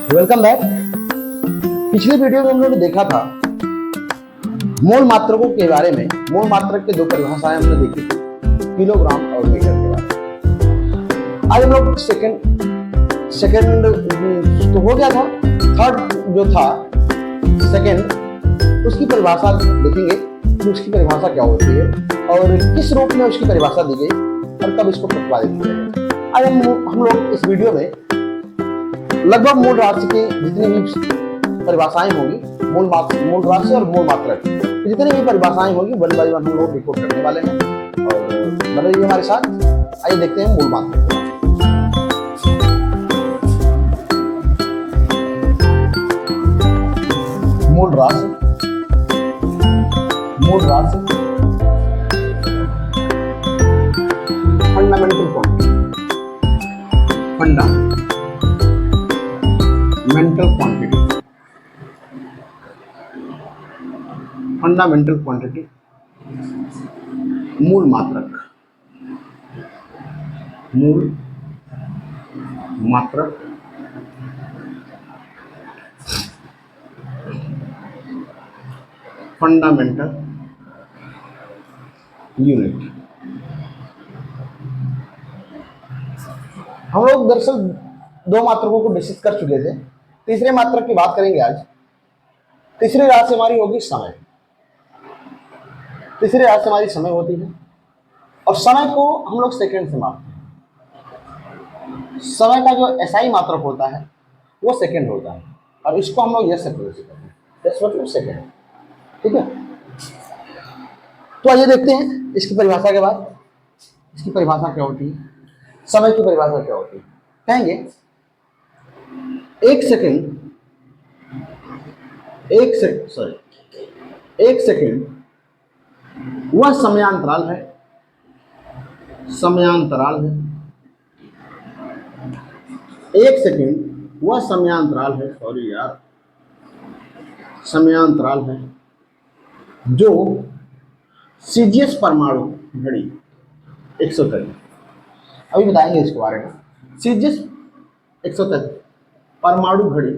Welcome back. पिछले video में हम लोगों ने देखा था मूल मात्रकों के बारे में। मूल मात्रक के दो परिभाषाएं हमने देखी थी, किलोग्राम और मीटर के बारे में। आज हम लोग सेकंड तो हो गया था, थर्ड जो था सेकंड, उसकी परिभाषा देखेंगे कि उसकी परिभाषा क्या होती है और किस रूप में उसकी परिभाषा दी गई और कब इसको प्रतिपादित किया गया। आज हम लोग इस वीडियो में लगभग मूल राशि की जितनी भी परिभाषाएं होंगी, मूल राशि और मूल मात्रक जितनी भी परिभाषाएं होंगी वन बाय वन हम लोग रिपोर्ट करने वाले हैं और बने रहिए हमारे साथ। आइए देखते हैं मूल मात्रक। मूल राशि फंडामेंटल क्वांटिटी, फंडामेंटल क्वांटिटी, मूल मात्रक, फंडामेंटल यूनिट। हम लोग दरअसल दो मात्रकों को डिस्कस कर चुके थे, तीसरे मात्रक की बात करेंगे आज। तीसरी राशि हमारी होगी समय। तीसरी राशि हमारी समय होती है और समय को हम लोग सेकंड से मापते हैं। समय का जो एसआई मात्रक होता है वो सेकंड होता है और इसको हम लोग यस से प्रदर्शित करते हैं, यस मतलब सेकंड। ठीक है, तो आइए देखते हैं इसकी परिभाषा के बाद इसकी परिभाषा क्या होती है, समय की परिभाषा क्या होती है। कहेंगे एक सेकंड वह समयांतराल है एक सेकंड वह समयांतराल है जो सीजीएस परमाणु घड़ी 133, अभी बताएंगे इसके बारे में। सीजीएस 133 परमाणु घड़ी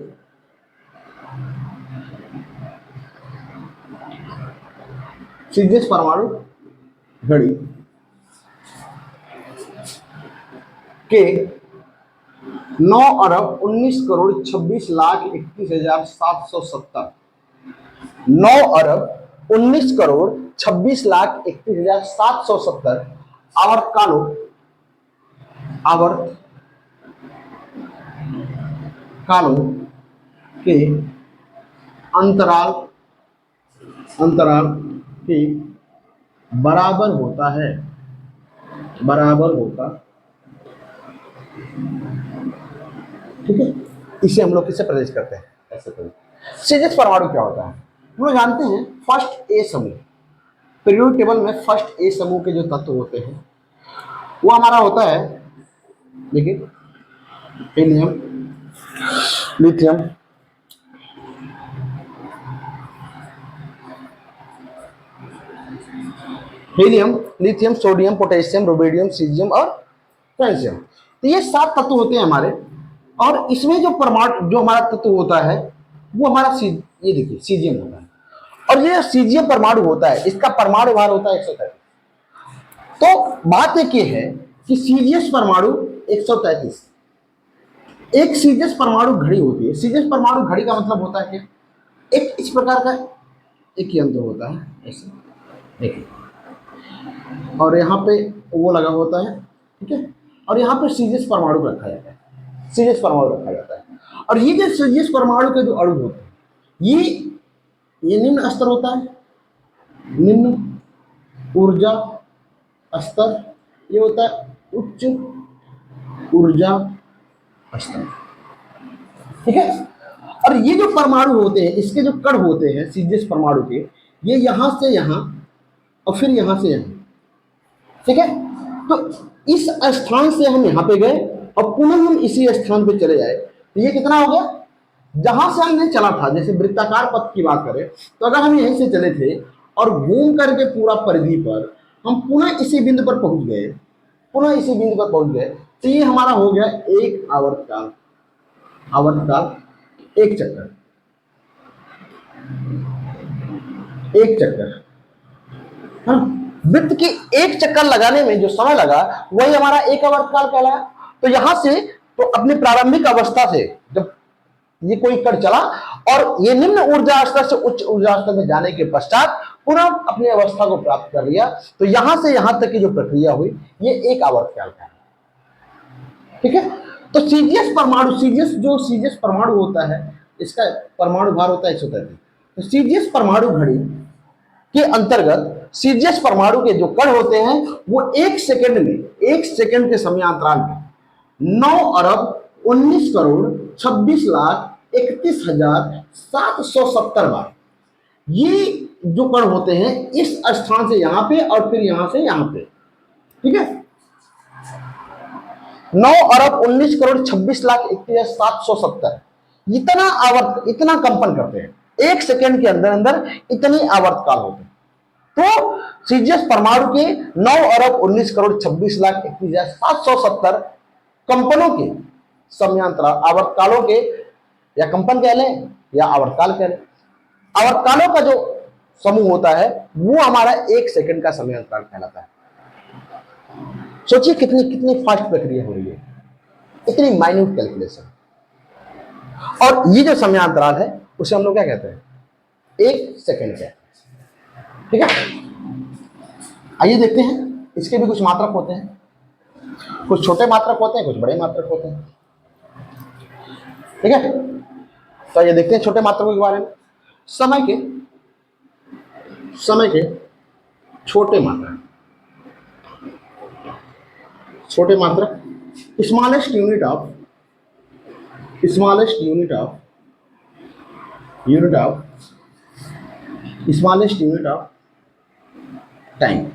के 9,19,26,31,770 9,19,26,31,770 आवर्त कालों के अंतराल के बराबर होता है। ठीक है, इसे हम लोग किससे प्रदर्शित करते हैं, ऐसे प्रदर्शित। सीजीएस परमाणु क्या होता है हम लोग जानते हैं। फर्स्ट ए समूह, पीरियोडिक टेबल में फर्स्ट ए समूह के जो तत्व होते हैं वो हमारा होता है, देखिए, helium, lithium, sodium, potassium, rubidium, caesium और फ्रांसियम। तो ये 7 तत्व होते हैं हमारे, और इसमें जो परमाणु जो हमारा तत्व होता है वो हमारा ये देखिए सीजियम होता है। और ये सीजियम परमाणु होता है, इसका परमाणु भार होता है 133। तो बात एक ये है कि सीजीएस परमाणु 133, एक सीजीएस परमाणु घड़ी होती है। सीजीएस परमाणु घड़ी का मतलब होता है कि एक इस प्रकार का एक यंत्र होता है ऐसे, देखिए, और यहाँ पे वो लगा होता है, ठीक है, और यहाँ पे सीजीएस परमाणु रखा जाता है, और ये जो सीजीएस परमाणु के जो अणु होते हैं ये निम्न स्तर होता है, निम्न ऊर्जा स्तर, ये होता है उच्च ऊर्जा स्तर। ठीक है, और ये जो परमाणु होते हैं, इसके जो कण होते हैं सीजीएस परमाणु के, ये यहां से यहां और फिर यहां से यहां। ठीक है, तो इस स्थान से हम यहां पे गए और पुनः हम इसी स्थान पे चले जाए, तो ये कितना हो गया, जहां से हमने चला था, जैसे वृत्ताकार पथ की बात करें तो अगर हम यहीं से चले थे और घूम करके पूरा परिधि पर हम पुनः इसी बिंदु पर पहुंच गए, तो ये हमारा हो गया एक आवर्तकाल। एक चक्कर, एक चक्कर, हाँ, वृत्त की एक चक्कर लगाने में जो समय लगा वही हमारा एक आवर्तकाल कहलाया। तो यहां से तो अपनी प्रारंभिक अवस्था से जब ये कोई कण चला और ये निम्न ऊर्जा स्तर से उच्च ऊर्जा स्तर में जाने के पश्चात पुनः अपनी अवस्था को प्राप्त कर लिया, तो यहां से यहां तक की जो प्रक्रिया हुई ये एक आवर्तकाल का है। ठीक है, तो सीजीएस परमाणु, सीजीएस परमाणु होता है, इसका परमाणु भार होता है 133। तो सीजीएस परमाणु घड़ी के अंतर्गत सीजीएस परमाणु के जो कण होते हैं वो एक सेकंड में, एक सेकंड के समयांतराल में 9 अरब 19 करोड़ 26 लाख 31,770 बार ये जो कण होते हैं इस स्थान से यहां पे और फिर यहां से यहां पे, ठीक है, 9 अरब 19 करोड़ 26 लाख 31,770 इतना कंपन करते हैं एक सेकंड के अंदर अंदर, इतनी आवर्तकाल होते हैं। तो सीजीएस परमाणु के 9 अरब 19 करोड़ 26 लाख 31,770 कंपनों के समयांतराल, आवर्तकालों के, या कंपन कह लें या आवर्तकाल कह लें, आवर्तकालों का जो समूह होता है वो हमारा एक सेकंड का समयांतराल कहलाता है। सोचिए कितनी कितनी फास्ट प्रक्रिया हो रही है, इतनी माइन्यूट कैलकुलेशन। और ये जो समयांतराल है उसे हम लोग क्या कहते हैं, एक सेकंड कहते हैं। ठीक है, आइए देखते हैं, इसके भी कुछ मात्रक होते हैं, कुछ छोटे मात्रक होते हैं, कुछ बड़े मात्रक होते हैं। ठीक है, तो ये देखते हैं छोटे मात्रकों के बारे में। समय के छोटे मात्रक, smallest unit of smallest unit of time,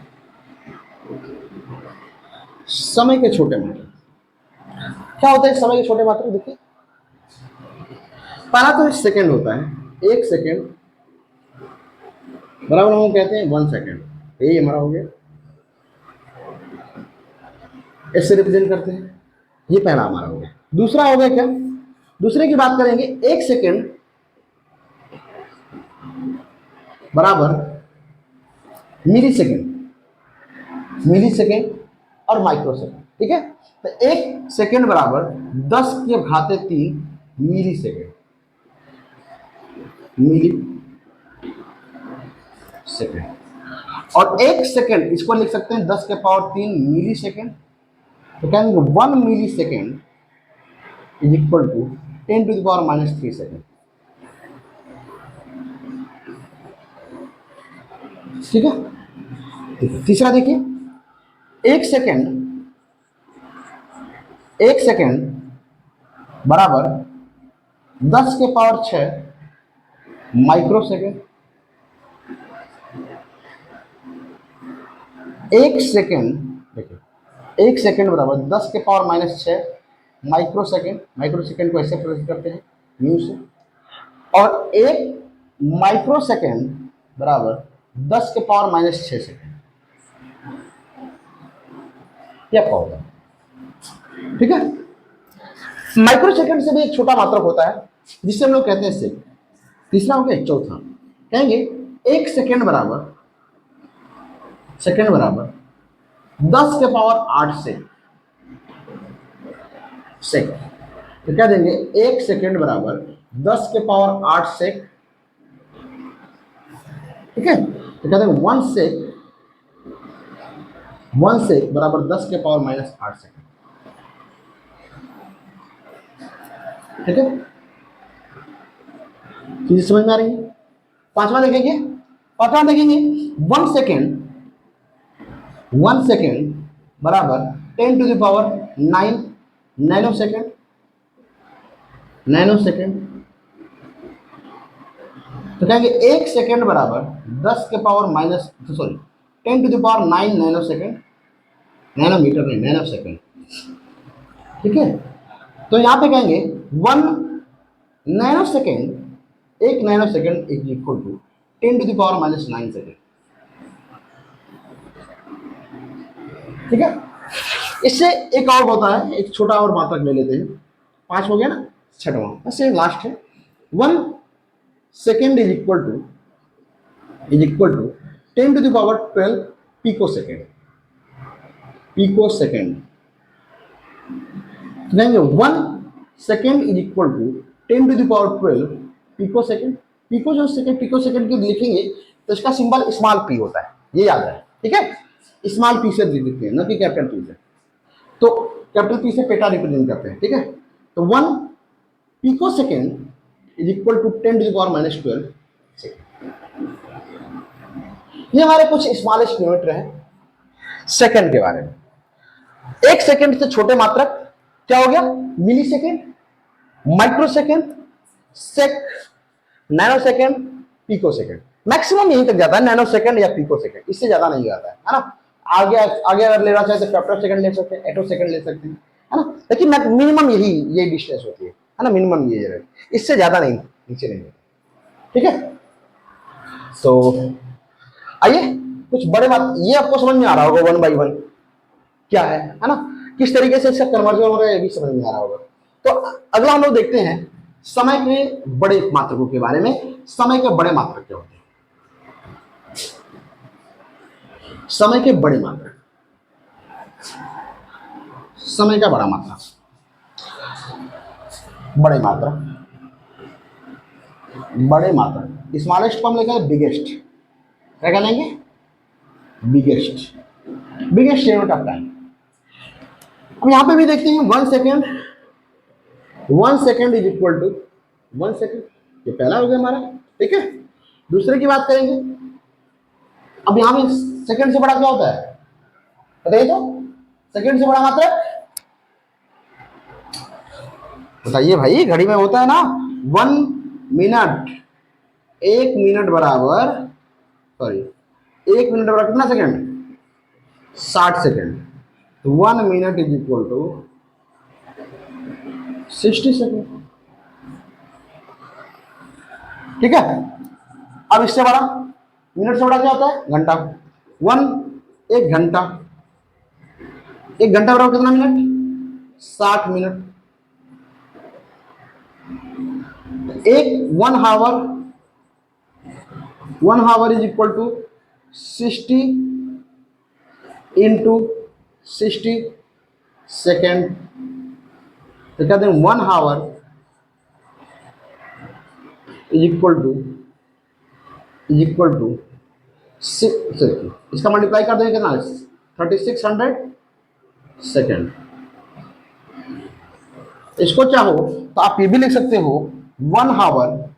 समय के छोटे मात्रक। क्या होता है समय के छोटे मात्रक? देखिए, पहला तो सेकंड होता है, एक सेकंड बराबर हम कहते हैं 1 सेकंड, यही हमारा हो गया, इससे रिप्रेजेंट करते हैं, ये पहला हमारा हो गया। दूसरा हो गया क्या, दूसरे की बात करेंगे, एक सेकंड बराबर मिली सेकंड और माइक्रो सेकंड। ठीक है, तो एक सेकंड बराबर 10⁻³ मिली सेकंड, और एक सेकंड इसको लिख सकते हैं 10⁻³ मिली सेकंड। तो कहेंगे 1 millisecond is equal to 10⁻³ second. ठीक है, तीसरा देखिए, एक सेकंड बराबर 10⁻⁶ माइक्रो सेकंड। एक सेकंड देखिए, एक सेकंड बराबर 10⁻⁻⁶ माइक्रो सेकंड। माइक्रो सेकंड को ऐसे प्रकट करते हैं म्यू से, और एक माइक्रो सेकंड बराबर 10⁻⁻⁶ सेकंड। क्या होगा? ठीक है, माइक्रो सेकंड से भी एक छोटा मात्रक होता है जिससे हम लोग कहते हैं सेक। तीसरा हो गया, चौथा कहेंगे एक सेकंड बराबर 10⁸ सेक। तो क्या देंगे, एक सेकंड बराबर 10⁸ सेक। ठीक है, तो कहते हैं 1 सेक बराबर 10⁻⁻⁸ सेकंड। ठीक है, चीज समझ में आ रही है? पांचवा देखेंगे 1 सेकंड बराबर 10⁹ नैनो सेकंड। तो कहेंगे एक सेकंड बराबर 10⁻⁻ 10⁹ नैनो सेकंड, नैनोमीटर नहीं, नैनो सेकंड। ठीक है, तो यहां पे कहेंगे 1 नैनो सेकंड, एक nanosecond is equal to 10⁻⁹ second. ठीक है, इससे एक और होता है, एक छोटा और मात्रक ले लेते हैं। 5 हो गया ना, छठवां बस ये लास्ट है। 1 second is equal to 10 to the power 12 picosecond. Picosecond देंगे 1 second is equal to 10 to the power 12 picosecond. Pico जो सेकेंड पिको सेकेंड को लिखेंगे तो इसका सिंबल स्मॉल पी होता है, ये याद है, ठीक है। स्मॉल पी से लिखते हैं ना कि कैपिटल पी से, तो कैपिटल पी से पेटा रिप्रेजेंट करते हैं, ठीक है। तो 1 picosecond is equal to 10 to the power -12 second. ये हमारे कुछ स्मॉलेस्ट यूनिट है सेकेंड के बारे में। एक सेकेंड से छोटे मात्रक क्या हो गया, millisecond, microsecond, nanosecond, picosecond. Maximum यहीं तक जाता है, नैनो सेकेंड या पिको सेकेंड, इससे ज्यादा नहीं जाता है ना। आगे आगे अगर लेना चाहे तो फेक्टर सेकेंड ले सकते हैं, एटो सेकेंड ले सकते हैं, है ना। लेकिन मिनिमम यही डिस्टेंस होती है ना, मिनिमम ये है, इससे ज्यादा नहीं, नीचे नहीं जाता, ठीक है। तो आइए कुछ बड़े बात, ये आपको समझ में आ रहा होगा 1 by 1 क्या है ना, किस तरीके से इसका कन्वर्जन हो रहा है ये भी समझ में आ रहा होगा। तो अगला हम लोग देखते हैं समय के बड़े मात्रकों के बारे में। समय के बड़े मात्रक क्या होते हैं? समय के बड़े मात्रक, समय का बड़ा मात्रा, बड़े मात्रक, बड़े मात्रक, स्मॉलेस्ट को हम लेकर बिगेस्ट, क्या कह लेंगे, biggest, biggest unit of time. अब यहां पे भी देखते हैं 1 second, 1 second is equal to 1 second, ये पहला हो गया हमारा, ठीक है। दूसरे की बात करेंगे, अब यहां में सेकेंड से बड़ा क्या होता है बताइए, तो सेकेंड से बड़ा मात्रक बताइए भाई, घड़ी में होता है ना 1 मिनट, 1 मिनट बराबर, सॉरी 1 मिनट बराबर कितना सेकेंड, 60 सेकेंड। तो 1 minute is equal to 60 second, ठीक है। अब इससे बड़ा, मिनट से बड़ा क्या होता है, घंटा। 1 घंटा, 1 घंटा बराबर कितना minute, 60 minute. 1 hour, 1 hour is equal to 60 into 60 second. तो कहते हैं 1 हावर इज इक्वल टू इसका मल्टीप्लाई कर देंगे कितना, 3600 सेकेंड। इसको चाहो तो आप ये भी लिख सकते हो 1 hour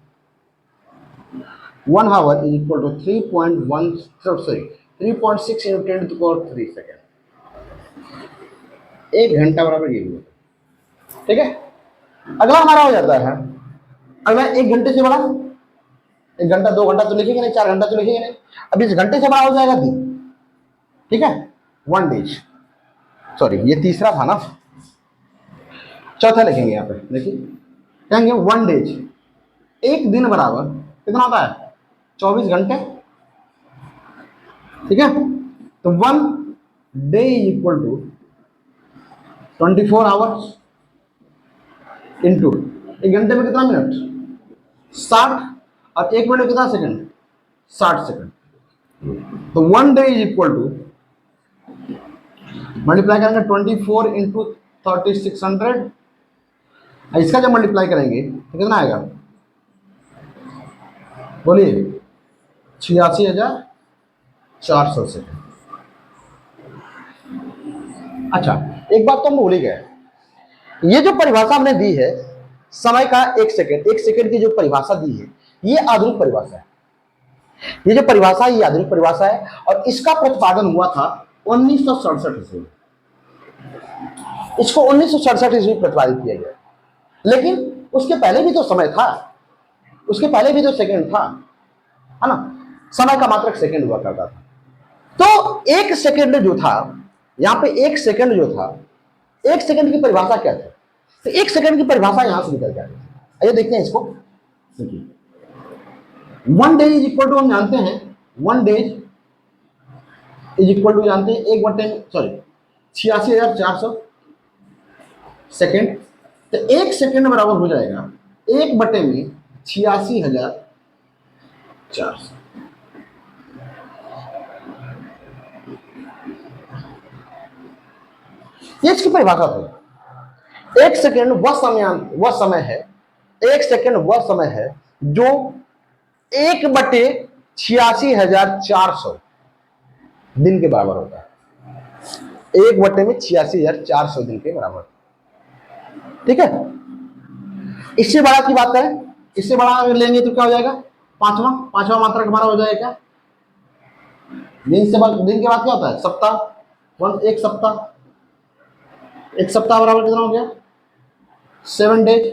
is equal to 3.6 into 10 to power 3 second. 1 घंटा बराबर ये होता है, ठीक है। अगला हमारा हो जाता है, अगला 1 घंटे से बड़ा, 1 घंटा 2 घंटा तो लिखेंगे नहीं, 4 घंटा तो लिखेंगे नहीं। अब इस घंटे से बड़ा हो जाएगा दिन, ठीक है, 1 डेज, सॉरी ये तीसरा था ना, चौथा लिखेंगे यहाँ पे, देखिए कहेंगे 1 डेज, 1 दिन बराबर कितना होता है, 24 घंटे, ठीक है। तो 1 day is equal to 24 hours into 1 घंटे में कितना मिनट, 60, और 1 मिनट में कितना सेकंड, 60 सेकंड। तो 1 day is equal to, multiply करेंगे 24 इंटू 3600, इसका जब मल्टीप्लाई करेंगे तो कितना आएगा, बोलिए 86,400 सेकंड। अच्छा एक बात तो हम भूल ही गए, ये जो परिभाषा हमने दी है समय का 1 सेकेंड, 1 सेकेंड की जो परिभाषा दी है ये आधुनिक परिभाषा है, ये जो परिभाषा है ये आधुनिक परिभाषा है, और इसका प्रतिपादन हुआ था 1967 ईस्वी, इसको 1967 ईस्वी प्रतिपादित किया गया। लेकिन उसके पहले भी तो समय था, उसके पहले भी तो सेकेंड था, है ना, समय का मात्रक सेकेंड हुआ करता था। तो 1 सेकेंड जो था, यहां पे 1 सेकेंड जो था, 1 सेकेंड की परिभाषा क्या थी, तो 1 सेकेंड की परिभाषा यहां से निकल जाती है। आइए देखते हैं इसको, देखिए 1 डे इज इक्वल टू, हम जानते हैं 1 डेज इज इक्वल टू, जानते हैं 86,400 सेकेंड। तो 1 सेकेंड बराबर हो जाएगा 1 बटे में 86,400। ये इसकी परिभाषा थी। एक सेकेंड वह समय है, एक सेकेंड वह समय है जो 1/86,400 दिन के बराबर होता है। 1/86,400 दिन के बराबर। ठीक है, इससे बड़ा की बात करें, इससे बड़ा अगर लेंगे तो क्या हो जाएगा? पांचवा मात्रक हमारा हो जाएगा। दिन के बाद क्या होता है? सप्ताह। एक सप्ताह बराबर कितना हो गया? 7 डेज।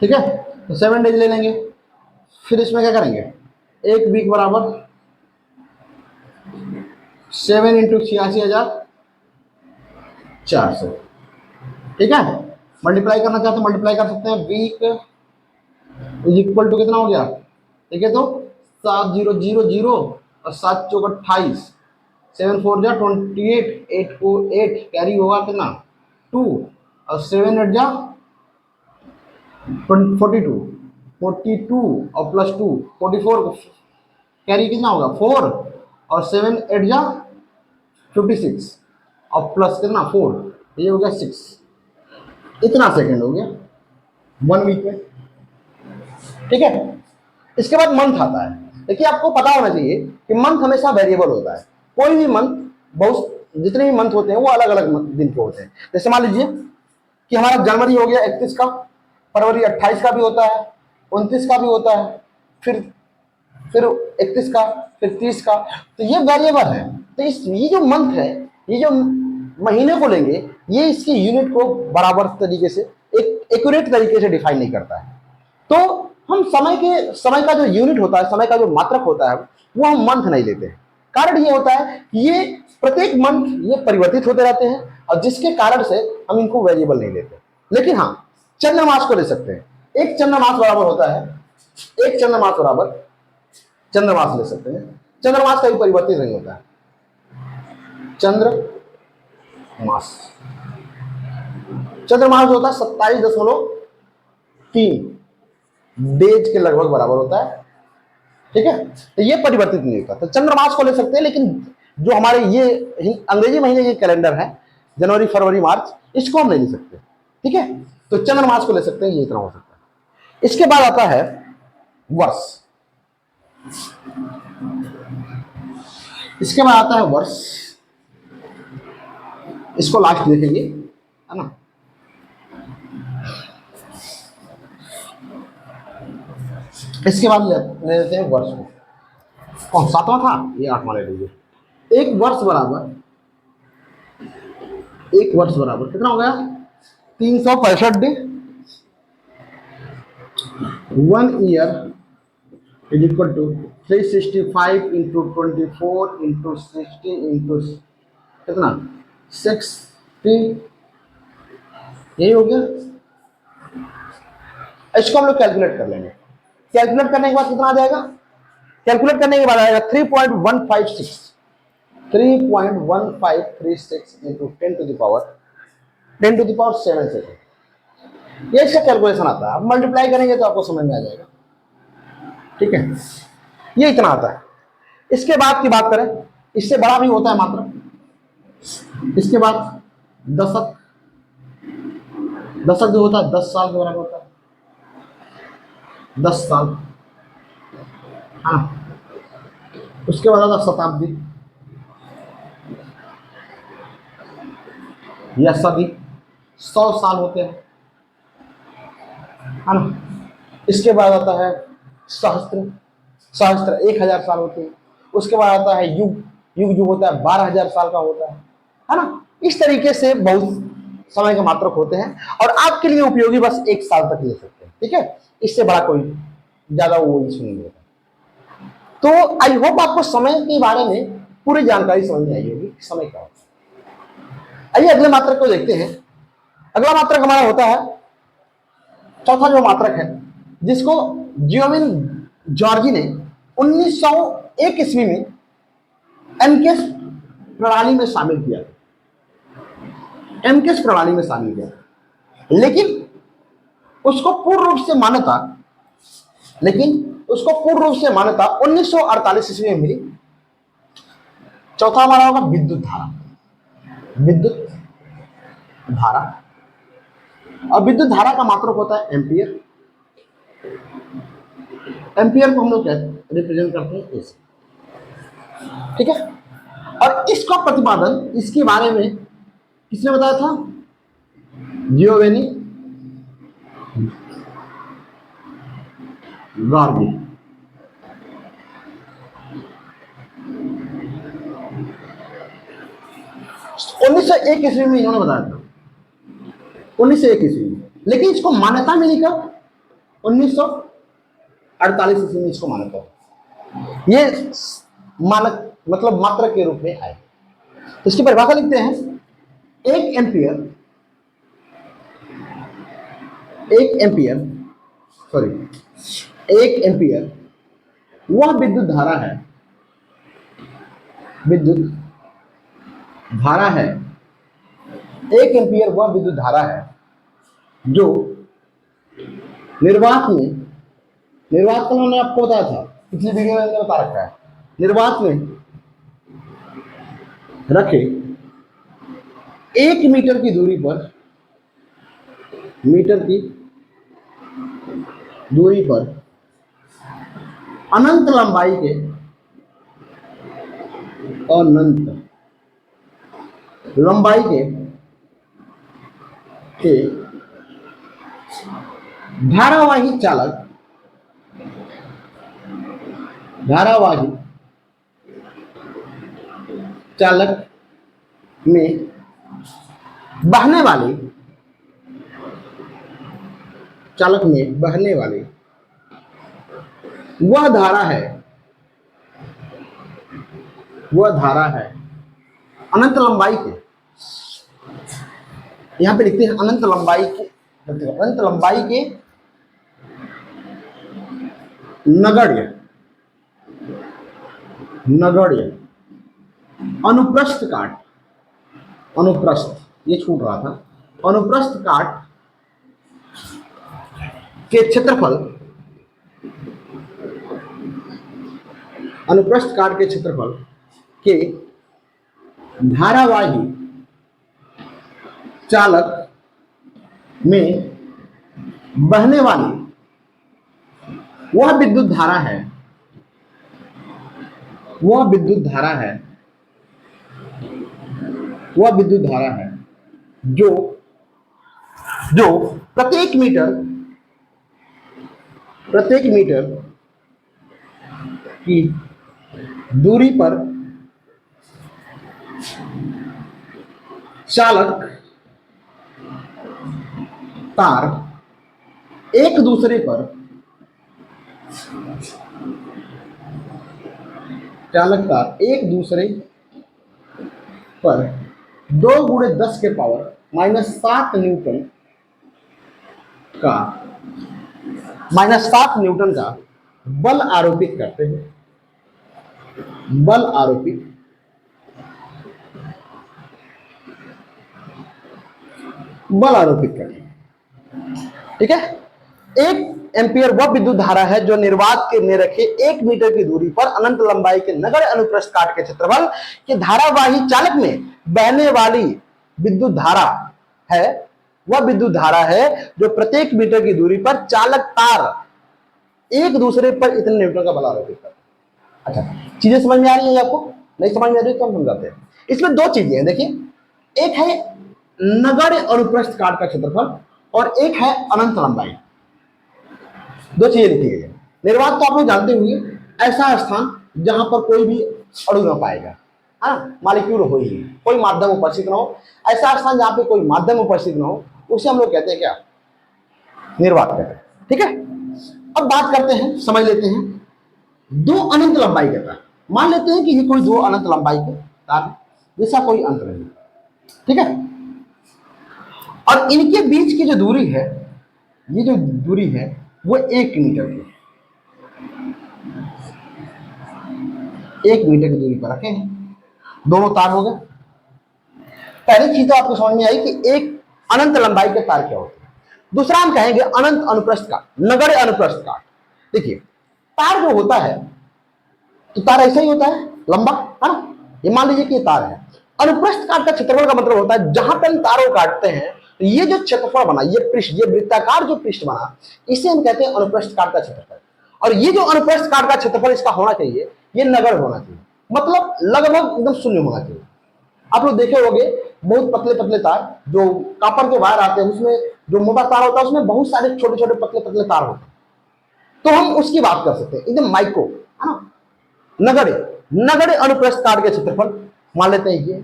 ठीक है, तो 7 डेज ले लेंगे। फिर इसमें क्या करेंगे? एक वीक बराबर 7 × 86,400। ठीक है, मल्टीप्लाई करना चाहते हैं मल्टीप्लाई कर सकते हैं। वीक इज इक्वल टू कितना हो गया? ठीक है, तो 7000 और 7 चौक 28, 7 4 जा 28, 8 को 8 कैरी होगा कितना? 2 और 7 8 जा 42, 42 और प्लस 2 44 कैरी कितना होगा? 4 और 7 8 जा 56 और प्लस कितना? 4, ये हो गया 6। इतना सेकंड हो गया 1 वीक में। ठीक है, इसके बाद मंथ आता है। देखिए, आपको पता होना चाहिए कि मंथ हमेशा वेरिएबल होता है। कोई भी मंथ, बहुत जितने भी मंथ होते हैं वो अलग अलग दिन के होते हैं। जैसे मान लीजिए कि हमारा जनवरी हो गया 31 का, फरवरी 28 का भी होता है, 29 का भी होता है, फिर 31 का, फिर 30 का। तो ये वेरिएबल है। तो ये जो मंथ है, ये जो महीने को लेंगे, ये इसकी यूनिट को बराबर तरीके से, एक एक्यूरेट तरीके से डिफाइन नहीं करता है। तो हम समय का जो यूनिट होता है, समय का जो मात्रक होता है, वो हम मंथ नहीं लेते हैं। कारण ये होता है कि ये प्रत्येक मंथ ये परिवर्तित होते रहते हैं, और जिसके कारण से हम इनको वेरिएबल नहीं लेते। लेकिन हाँ, चंद्रमास को ले सकते हैं। एक चंद्रमास बराबर होता है, एक चंद्रमास बराबर चंद्रमास ले सकते हैं। चंद्रमास कभी परिवर्तित नहीं होता है। चंद्रमास होता है 27.3 डेज के लगभग बराबर होता है। ठीक है, तो ये परिवर्तित नहीं होता। तो चंद्रमास को ले सकते हैं, लेकिन जो हमारे ये अंग्रेजी महीने के कैलेंडर है, जनवरी फरवरी मार्च, इसको हम नहीं ले सकते। ठीक है, तो चंद्रमास को ले सकते हैं, ये इतना हो सकता है। इसके बाद आता है वर्ष। इसके बाद आता है वर्ष, इसको लास्ट देखेंगे, है ना। इसके बाद ले लेते हैं वर्ष को। कौन 7वां था? ये 8वां ले लीजिए। एक वर्ष बराबर कितना हो गया? 365 day. 1 year is equal to 365 into 24 into 60 into कितना? 60। यही हो गया। इसको हम लोग कैलकुलेट कर लेंगे। कैलकुलेट करने के बाद कितना आ जाएगा? कैलकुलेट करने के बाद आएगा 3.156 इंटू 10⁻7 सेकेंड। ये इसका कैलकुलेशन आता है। अब मल्टीप्लाई करेंगे तो आपको समझ में आ जाएगा। ठीक है, ये इतना आता है। इसके बाद की बात करें, इससे बड़ा भी होता है मात्र। इसके बाद दशक जो होता है 10 साल के बराबर होता है। 10 साल। हाँ, उसके बाद आता शताब्दी या सदी, 100 साल होते हैं, है ना। इसके बाद आता है सहस्त्र 1000 साल होते हैं। उसके बाद आता है युग जो होता है 12,000 साल का होता है ना। इस तरीके से बहुत समय के मात्रक होते हैं, और आपके लिए उपयोगी बस 1 साल तक ले सकते हैं। ठीक है, इससे बड़ा कोई ज्यादा वो इशू नहीं होता। तो आई होप आपको समय के बारे में पूरी जानकारी समझ में आई होगी, समय क्या होता है। आइए अगले मात्रक को देखते हैं। अगला मात्रक हमारा होता है, चौथा जो मात्रक है, जिसको जियोविन जॉर्जी ने 1901 ईस्वी में एमकेस प्रणाली में शामिल किया। लेकिन उसको पूर्ण रूप से मान्यता, लेकिन उसको पूर्ण रूप से मान्यता 1948 ईस्वी में मिली। चौथा हमारा होगा विद्युत धारा। विद्युत धारा, और विद्युत धारा का मात्रक होता है एम्पियर। एम्पियर को हम लोग रिप्रेजेंट करते हैं ऐसे, ठीक है। और इसका प्रतिपादन, इसके बारे में किसने बताया था? जियोवेनी गार्गी। 1901 ईस्वी में इन्होंने बताया था, 1901 ईस्वी में। लेकिन इसको मान्यता मिली कब? 1948 ईस्वी में इसको मान्यता, ये मानक मतलब मात्रक के रूप में आए। इसकी परिभाषा लिखते हैं, एक एम्पियर, एक एम्पियर वह विद्युत धारा है, विद्युत धारा है, एक एम्पियर वह विद्युत धारा है जो निर्वात में, निर्वात को मैंने आपको बताया था पिछली वीडियो में, मैंने बता रखा है, निर्वात में रखे 1 मीटर की दूरी पर, मीटर की दूरी पर अनंत लंबाई के, अनंत लंबाई के धारावाही चालक, धारावाही चालक में बहने वाली, चालक में बहने वाली वह धारा है, वह धारा है अनंत लंबाई के, यहां पे लिखते हैं अनंत लंबाई के, अनंत लंबाई के नगण्य, नगण्य अनुप्रस्थ काट, अनुप्रस्थ ये छूट रहा था, अनुप्रस्थ काट के क्षेत्रफल, अनुप्रस्थ काट के क्षेत्रफल के धारावाही चालक में बहने वाली वह विद्युत धारा है, वह विद्युत धारा है, वह विद्युत धारा है जो प्रत्येक मीटर की दूरी पर चालक तार एक दूसरे पर, चालक तार एक दूसरे पर 2 × 10⁻⁷ न्यूटन का, -7 न्यूटन का बल आरोपित करते हैं, बल आरोपित, बल आरोपित करते हैं, ठीक है। 1 एम्पियर वह विद्युत धारा है जो निर्वात के में रखे 1 मीटर की दूरी पर अनंत लंबाई के नगण्य अनुप्रस्थ काट के क्षेत्रफल के धारावाही चालक में बहने वाली विद्युत धारा है, वह विद्युत धारा है जो प्रत्येक मीटर की दूरी पर चालक तार एक दूसरे पर इतने न्यूटन का बल आरोपित करते हैं। अच्छा, चीजें समझ में आ रही है आपको? नहीं समझ में आ रही तो हम समझाते हैं। इसमें 2 चीजें हैं, देखिए, एक है नगण्य अनुप्रस्थ काट का क्षेत्रफल और एक है अनंत लंबाई। 2 चीजें लिखी गई है। निर्वात तो आप लोग जानते होंगे, ऐसा स्थान जहां पर कोई भी अणु न पाएगा, है ना, मॉलिक्यूल हो ही, कोई माध्यम उपस्थित न हो, ऐसा स्थान जहां पे कोई माध्यम उपस्थित न हो, उसे हम लोग कहते हैं क्या? निर्वात कहते हैं, ठीक है। अब बात करते हैं, समझ लेते हैं 2 अनंत लंबाई के तार। मान लेते हैं कि ये कोई 2 अनंत लंबाई के तार जैसा कोई अंत नहीं, ठीक है। और इनके बीच की जो दूरी है, ये जो दूरी है वो 1 मीटर की, 1 मीटर की दूरी पर रखे हैं दोनों तार हो गए। पहली चीज तो आपको समझ में आई कि एक अनंत लंबाई के तार क्या होते हैं। दूसरा हम कहेंगे अनंत अनुप्रस्थ काट, नगण्य अनुप्रस्थ काट। देखिए तार जो होता है तो तार ऐसा ही होता है, लंबा, है ना। ये मान लीजिए कि ये तार है। अनुप्रस्थ काट का क्षेत्रफल का मतलब होता है जहां पर हम तारों काटते हैं तो ये जो क्षेत्रफल बना, ये पृष्ठ, ये वृत्ताकार जो पृष्ठ बना, इसे हम कहते हैं अनुप्रस्थ काट का क्षेत्रफल। और ये जो अनुप्रस्थ काट का क्षेत्रफल इसका होना चाहिए, ये नगण्य होना चाहिए, मतलब लगभग एकदम शून्य होना चाहिए। आप लोग देखे होंगे बहुत पतले पतले तार जो कॉपर के वायर आते हैं, उसमें जो मोटा तार होता है उसमें बहुत सारे छोटे छोटे पतले पतले तार होते हैं, तो हम उसकी बात कर सकते हैं एकदम माइक्रो, है ना। नगण्य, नगण्य अनुप्रस्थ काट के क्षेत्रफल मान लेते हैं ये।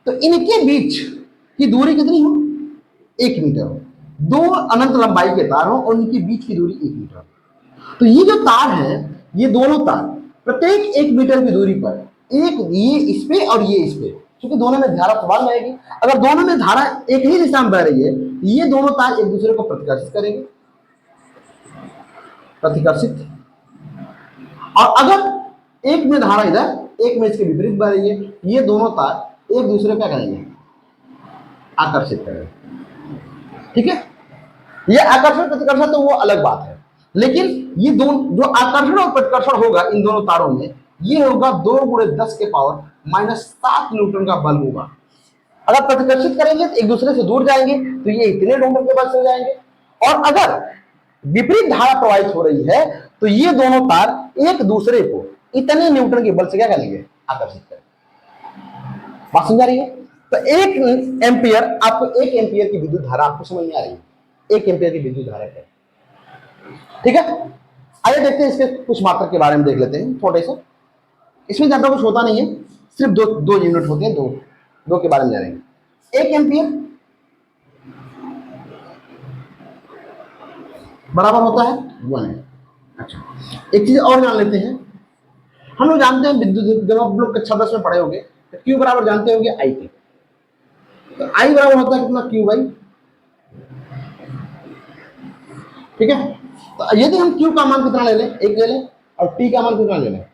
तो इनके बीच की दूरी कितनी हो, 1 मीटर हो। दो अनंत लंबाई के तार हो और उनके बीच की दूरी 1 मीटर हो। तो ये जो तार है, ये दोनों तार प्रत्येक 1 मीटर की दूरी पर, एक ये इस पे और ये इस पे, क्योंकि दोनों में धारा समान रहेगी। अगर दोनों में धारा एक ही दिशा में बह रही है, ये दोनों तार एक दूसरे को प्रतिकर्षित करेंगे, प्रतिकर्षित। और अगर एक में धारा इधर, एक में इसके विपरीत बह रही है, ये दोनों तार एक दूसरे क्या करेंगे, आकर्षित करेंगे। ठीक है, ये आकर्षण प्रतिकर्षण तो वो अलग बात है, लेकिन ये दोनों जो आकर्षण और प्रतिकर्षण होगा इन दोनों तारों में, ये होगा 2 × 10 के पावर -7 न्यूटन का बल होगा। अगर प्रतिकर्षित करेंगे तो एक दूसरे से दूर जाएंगे तो ये इतने न्यूटन के बल से जाएंगे, और अगर विपरीत धारा प्रवाहित हो रही है तो ये दोनों तार एक दूसरे को इतने न्यूटन के बल से क्या करेंगे, आकर्षित करेंगे। बात समझ आ रही है। तो 1 एम्पियर, आपको 1 एम्पियर की विद्युत धारा आपको समझ में आ रही है, 1 एम्पियर की विद्युत धारा है। ठीक है, आइए देखते हैं इसके कुछ मात्रक के बारे में, देख लेते हैं थोड़े से। इसमें ज्यादा कुछ होता नहीं है, सिर्फ दो यूनिट होते हैं, दो के बारे में जानेंगे। 1 एम्पियर बराबर होता है 1 है। अच्छा, एक चीज और जान लेते हैं, हम लोग जानते हैं विद्युत, जब आप लोग कक्षा 10 में पढ़े होंगे तो क्यू बराबर जानते होंगे आई के। तो आई बराबर होता है कितना, क्यू बाई। ठीक है, तो यदि हम क्यू का मान कितना ले लें, 1 ले लें, और टी का मान कितना ले लें,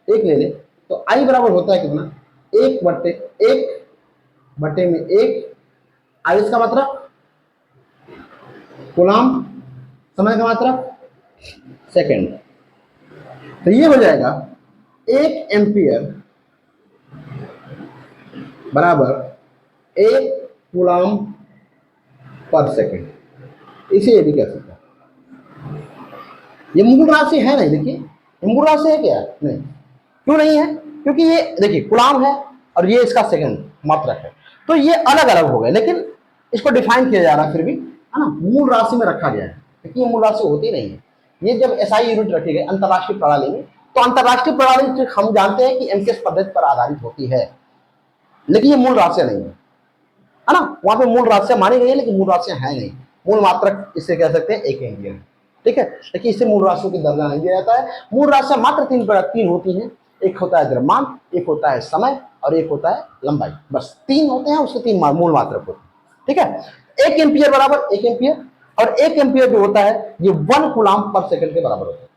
1 ले लें, तो आई बराबर होता है कितना, 1/1 आई इसका मात्रक, कूलम्ब समय का मात्रक सेकंड। तो ये हो जाएगा 1 एम्पियर बराबर 1 कूलम्ब पर सेकंड। इसे ये भी कह सकते हैं। ये मूल राशि है नहीं, देखिए ये मूल राशि है क्या, नहीं। क्यों नहीं है, क्योंकि ये देखिए कूलम्ब है और ये इसका सेकंड मात्रक है, तो ये अलग अलग हो गए, लेकिन इसको डिफाइन किया जा रहा है फिर भी, है ना, मूल राशि में रखा गया है, क्योंकि ये मूल राशि होती नहीं है। ये जब एसआई यूनिट रखी गई अंतर्राष्ट्रीय प्रणाली में, तो अंतर्राष्ट्रीय प्रणाली हम जानते हैं कि एमकेएस पद्धति पर आधारित होती है, लेकिन ये मूल राशि नहीं है ना। वहां पे मूल राशि मानी गई है, लेकिन मूल राशि है नहीं। मूल मात्रक इसे कह सकते हैं 1 एम्पियर। ठीक है, लेकिन इससे मूल राशियों की दर्जा नहीं दिया जाता है। मूल राशियां मात्र तीन होती हैं, एक होता है द्रव्यमान, एक होता है समय, और एक होता है लंबाई। बस 3 होते हैं, उसके 3 मूल मात्रक होते हैं। ठीक है, 1 एम्पियर बराबर 1 एम्पियर, और 1 एम्पियर जो होता है ये 1 कूलम्ब पर सेकंड के बराबर होता है।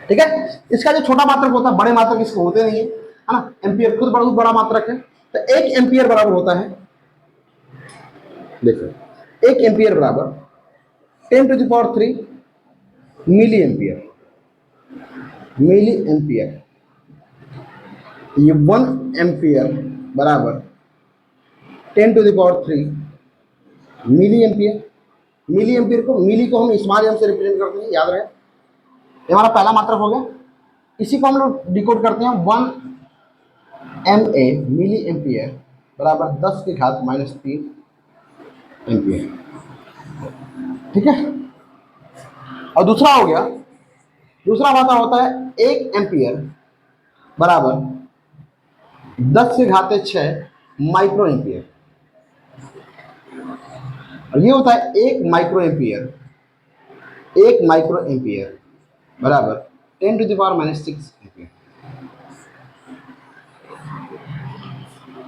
ठीक है, इसका जो छोटा मात्रक होता है, बड़े मात्रक इसको होते नहीं है ना। एम्पियर खुद बहुत बड़ा मात्रक है। तो 1 एम्पियर बराबर होता है, देखो 1 एम्पियर बराबर 10⁻³ मिली एम्पियर। मिली एम्पियर, ये 1 एम्पियर बराबर 10⁻³ मिली एम्पियर। मिली एम्पियर को, मिली को हम स्मॉल एम से रिप्रेजेंट करते हैं, याद रहे। ये हमारा पहला मात्रक हो गया। इसी को हम लोग डिकोड करते हैं 1 MA मिली एम्पियर बराबर 10⁻³ एम्पियर। ठीक है, और दूसरा हो गया, दूसरा मात्रा होता है 1 एम्पियर बराबर 10⁻6 माइक्रो एम्पियर, और ये होता है 1 माइक्रो एम्पियर, 1 माइक्रो एम्पियर बराबर 10⁻⁻6 एम्पियर।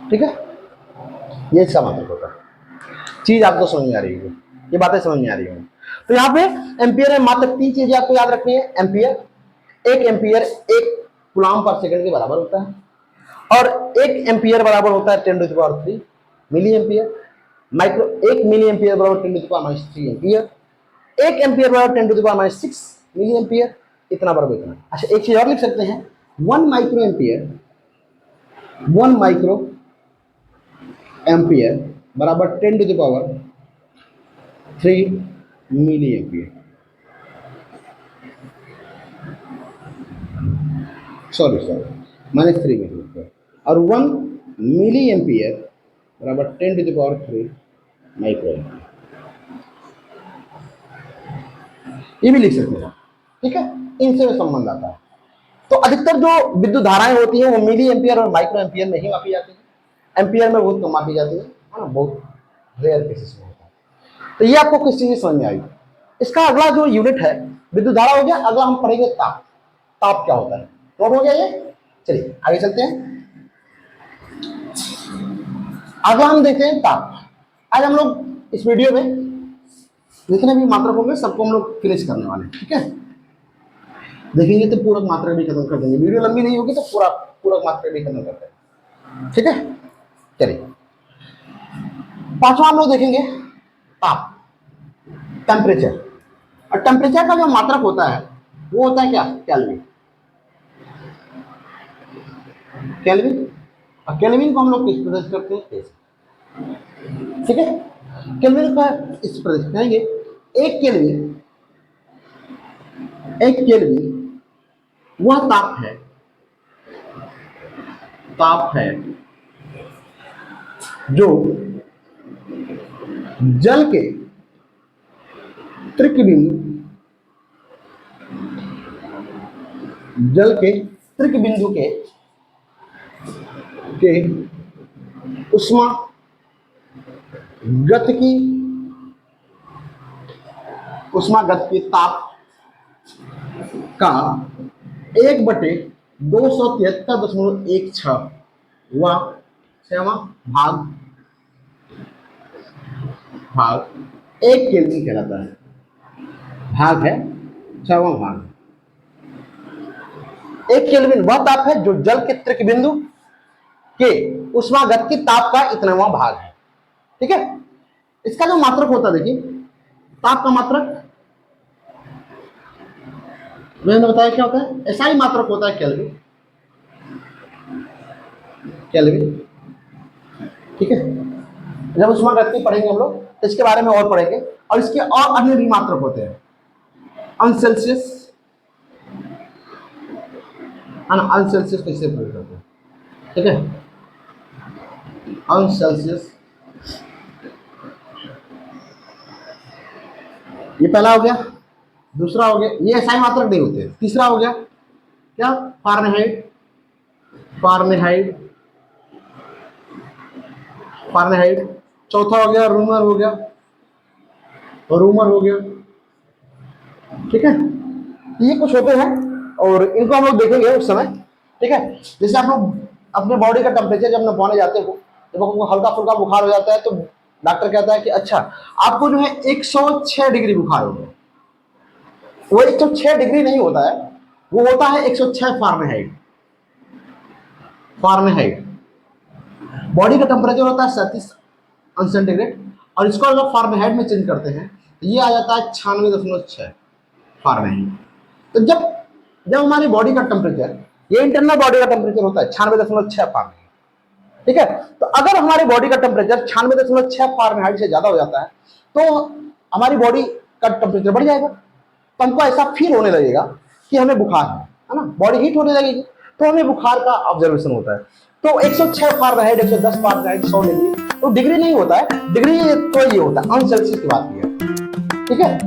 ठीक है, ये इसका मात्रक होता है। चीज आपको समझ में आ रही है, ये बातें समझ में आ रही है। तो यहाँ पे एम्पियर में मात्र 3 चीजें आपको याद रखनी है। एम्पियर, 1 एम्पियर 1 कूलम्ब पर सेकंड के बराबर होता है, और 1 एम्पियर बराबर होता है 10⁻³ milliampere, micro 1 milliampere बराबर 10⁻³ एम्पियर, 1 एम्पियर बराबर 10⁻6 मिली एम्पियर, इतना बराबर इतना। अच्छा एक चीज और लिख सकते हैं, 1 माइक्रो एम्पियर, 1 माइक्रो एम्पियर बराबर 10⁻³ milliampere, sorry -3 milliampere, और 1 मिली एम्पियर बराबर 10⁻³ माइक्रो एम्पियर, ये भी लिख सकते हैं। ठीक है, इनसे संबंध आता है। तो अधिकतर जो विद्युत धाराएं होती हैं वो मिली एम्पियर और माइक्रो एम्पियर में ही मापी जाती है, एम्पियर में बहुत कम मापी जाती है ना, बहुत रेयर केसेस में होता है। तो ये आपको किस चीज समझ में आई। इसका अगला जो यूनिट है विद्युत धारा हो गया, अगला हम पढ़ेंगे ताप। ताप क्या होता है, नोट हो गया ये। चलिए आगे चलते हैं, अगला हम देखते हैं ताप। आज हम लोग इस वीडियो में जितने भी मात्रक होंगे सबको हम लोग फिनिश करने वाले हैं। ठीक है, देखेंगे तो पूरक मात्रा भी खत्म कर देंगे, वीडियो लंबी नहीं होगी तो पूरा पूरक मात्रा भी खत्म करते हैं। ठीक है, चलिए पांचवा हम लोग देखेंगे ताप, टेम्परेचर। और टेम्परेचर का जो मात्रक होता है वो होता है क्या, केल्विन। केल्विन, और केल्विन को हम लोग किस प्रकार करते हैं, ठीक है। केल्विन का इस प्रकार कहेंगे, एक केल्विन वह ताप है जो जल के त्रिक बिंदु के उष्मा गतिकी ताप का 1/273.16वां भाग 1 केल्विन कहलाता है। भाग है 6वां भाग। 1 केल्विन वह ताप है जो जल के त्रिक बिंदु के उष्मागतिकी ताप का इतनावां भाग है। ठीक है, इसका जो मात्रक होता है, देखिए ताप का मात्रक मैंने बताया क्या होता है, ऐसा ही मात्रक होता है केल्विन। ठीक है, जब उष्मागतिकी पढ़ेंगे हम लोग तो इसके बारे में और पढ़ेंगे, और इसके और अन्य भी मात्रक होते हैं। अनसेल्सियस कैसे प्रयोग करते हैं, ठीक है, अनसेल्सियस, ये पहला हो गया। दूसरा हो गया, ये ऐसा ही मात्रक नहीं होते। तीसरा हो गया क्या, फारेनहाइट। चौथा हो गया रूमर हो गया। ठीक है, ये कुछ होते हैं और इनको हम लोग देखेंगे उस समय। ठीक है, जैसे आप लोग अपने बॉडी का टेम्परेचर जब नापने जाते हो, जब आपको हल्का फुल्का बुखार हो जाता है तो डॉक्टर कहता है कि अच्छा आपको जो है 106 डिग्री बुखार हो गया। वो 106 डिग्री नहीं होता है, वो होता है 106 फारेनहाइट। बॉडी का टेम्परेचर होता है 37 सेंटीग्रेड, और इसको अगर फारेनहाइट में चेंज करते हैं तो ये आ जाता है 96.6 फारेनहाइट। तो जब हमारी बॉडी का टेम्परेचर, ये इंटरनल बॉडी का टेम्परेचर होता है 96.6 फारेनहाइट। ठीक है, तो अगर हमारी बॉडी का टेम्परेचर 96.6 फारेनहाइट से ज्यादा हो जाता है तो हमारी बॉडी का टेम्परेचर बढ़ जाएगा, तो हमको ऐसा फील होने लगेगा कि हमें बुखार है ना, बॉडी हीट होने लगेगी, तो हमें बुखार का ऑब्जर्वेशन होता है। तो 106 फारेनहाइट, 110 फारेनहाइट, 100 डिग्री, तो डिग्री नहीं होता है, डिग्री तो ये होता है अनसेल्सियस की बात की है। ठीक है,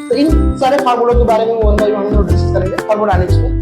तो इन सारे फार्मूलों के बारे में वन बाय वन हम लोग डिस्कस करेंगे थर्मोडायनेमिक्स में।